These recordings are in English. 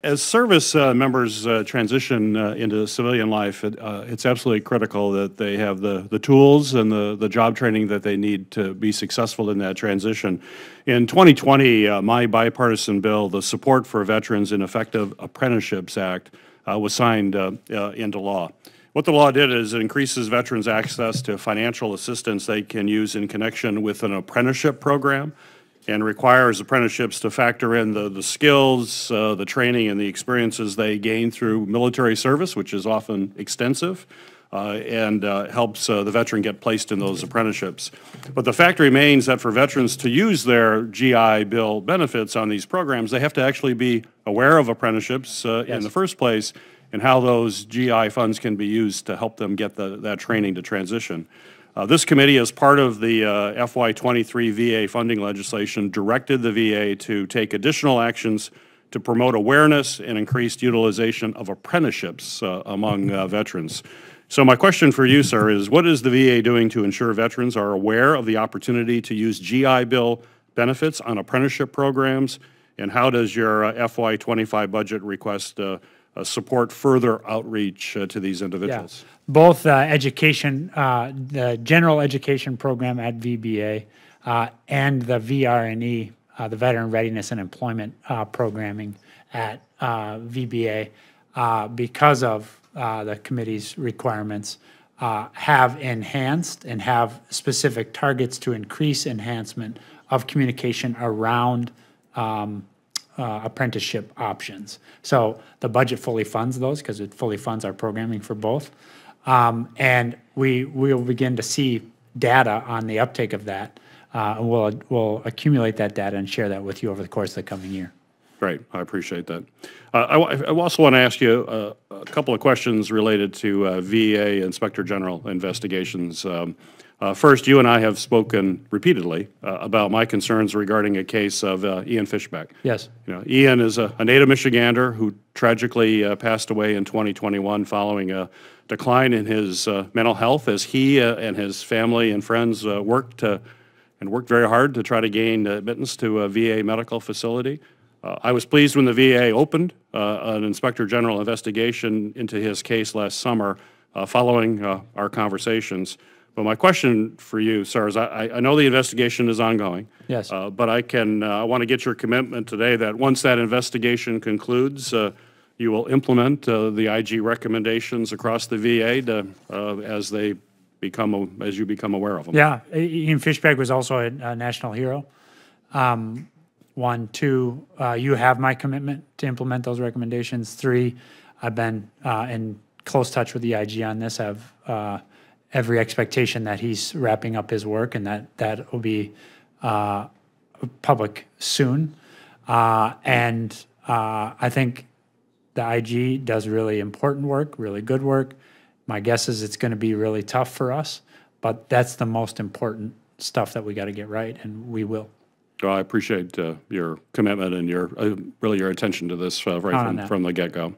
As service members transition into civilian life, it's absolutely critical that they have the tools and the job training that they need to be successful in that transition. In 2020, my bipartisan bill, the Support for Veterans in Effective Apprenticeships Act, was signed into law. What the law did is it increases veterans' access to financial assistance they can use in connection with an apprenticeship program, and requires apprenticeships to factor in the skills, the training, and the experiences they gain through military service, which is often extensive, and helps the veteran get placed in those apprenticeships. But the fact remains that for veterans to use their GI Bill benefits on these programs, they have to actually be aware of apprenticeships in the first place and how those GI funds can be used to help them get that training to transition. This committee, as part of the FY23 VA funding legislation, directed the VA to take additional actions to promote awareness and increased utilization of apprenticeships among veterans. So my question for you, sir, is what is the VA doing to ensure veterans are aware of the opportunity to use GI Bill benefits on apprenticeship programs, and how does your FY25 budget request support further outreach to these individuals? Yeah. Both the general education program at VBA and the VRNE, the Veteran Readiness and Employment programming at VBA, because of the committee's requirements, have enhanced and have specific targets to increase enhancement of communication around apprenticeship options. So the budget fully funds those because it fully funds our programming for both. And we will begin to see data on the uptake of that. And we'll accumulate that data and share that with you over the course of the coming year. Great, I appreciate that. I also want to ask you a couple of questions related to VA Inspector General investigations. First, you and I have spoken repeatedly about my concerns regarding a case of Ian Fishbeck. Yes. You know, Ian is a native Michigander who tragically passed away in 2021 following a decline in his mental health as he and his family and friends worked very hard to try to gain admittance to a VA medical facility. I was pleased when the VA opened an Inspector General investigation into his case last summer following our conversations. But my question for you, sir, is I know the investigation is ongoing. Yes. But I want to get your commitment today that once that investigation concludes, you will implement the IG recommendations across the VA as you become aware of them. Yeah, Ian Fishbeck was also a national hero. One, two, you have my commitment to implement those recommendations. Three, I've been in close touch with the IG on this. I have every expectation that he's wrapping up his work and that will be public soon. And I think the IG does really important work, really good work. My guess is it's going to be really tough for us, but that's the most important stuff that we got to get right, and we will. Well, I appreciate your commitment and your attention to this right from the get-go.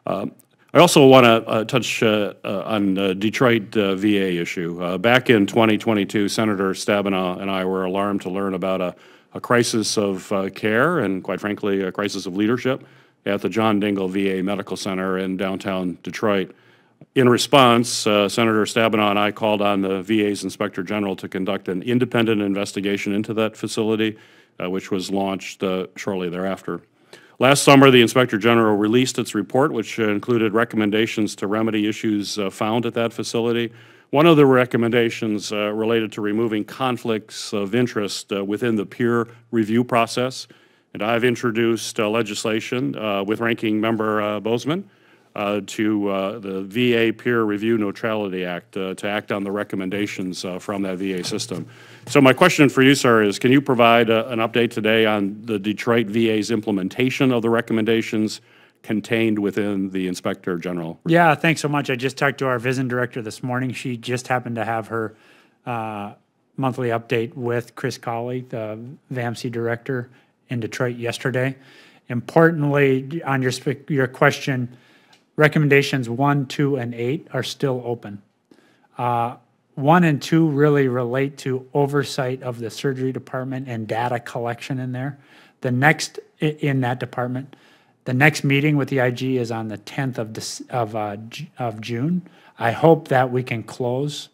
I also want to touch on the Detroit VA issue. Back in 2022, Senator Stabenow and I were alarmed to learn about a crisis of care and, quite frankly, a crisis of leadership at the John Dingell VA Medical Center in downtown Detroit. In response, Senator Stabenow and I called on the VA's Inspector General to conduct an independent investigation into that facility, which was launched shortly thereafter. Last summer, the Inspector General released its report, which included recommendations to remedy issues found at that facility. One of the recommendations related to removing conflicts of interest within the peer review process. And I've introduced legislation with Ranking Member Bozeman to the VA Peer Review Neutrality Act to act on the recommendations from that VA system. So my question for you, sir, is can you provide an update today on the Detroit VA's implementation of the recommendations contained within the Inspector General? Yeah, thanks so much. I just talked to our VISN director this morning. She just happened to have her monthly update with Chris Colley, the VAMC director in Detroit yesterday. Importantly, on your question, recommendations 1, 2, and 8 are still open. 1 and 2 really relate to oversight of the surgery department and data collection in there. The next in that department The next meeting with the IG is on the 10th of June. I hope that we can close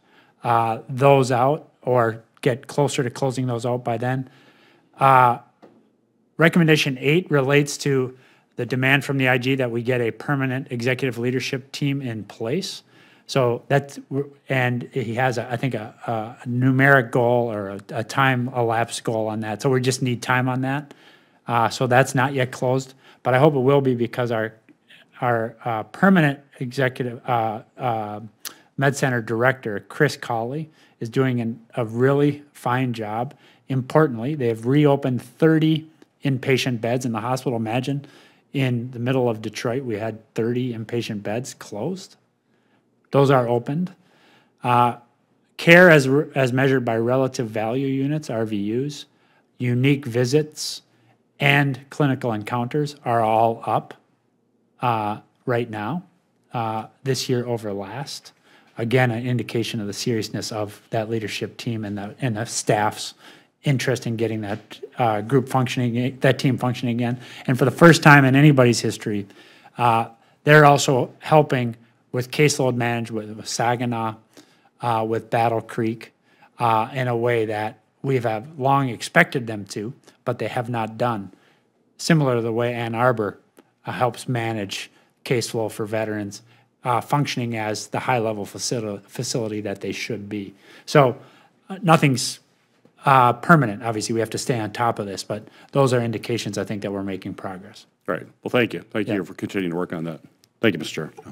those out or get closer to closing those out by then. Recommendation 8 relates to the demand from the IG that we get a permanent executive leadership team in place. So that's, and he has, I think, a numeric goal or a time elapsed goal on that. So we just need time on that. So that's not yet closed, but I hope it will be, because our permanent executive med center director, Chris Colley, is doing a really fine job. Importantly, they have reopened 30 inpatient beds in the hospital. Imagine in the middle of Detroit, we had 30 inpatient beds closed. Those are opened. Care as measured by relative value units, RVUs, unique visits, and clinical encounters are all up right now, this year over last. Again, an indication of the seriousness of that leadership team and the staff's interest in getting that group functioning, that team functioning again. And for the first time in anybody's history, they're also helping with caseload management with Saginaw, with Battle Creek, in a way that we have long expected them to, but they have not done. Similar to the way Ann Arbor helps manage caseflow for veterans, functioning as the high-level facility that they should be. So nothing's permanent. Obviously, we have to stay on top of this, but those are indications, I think, that we're making progress. Right. Well, thank you. Thank you for continuing to work on that. Thank you, Mr. Chair.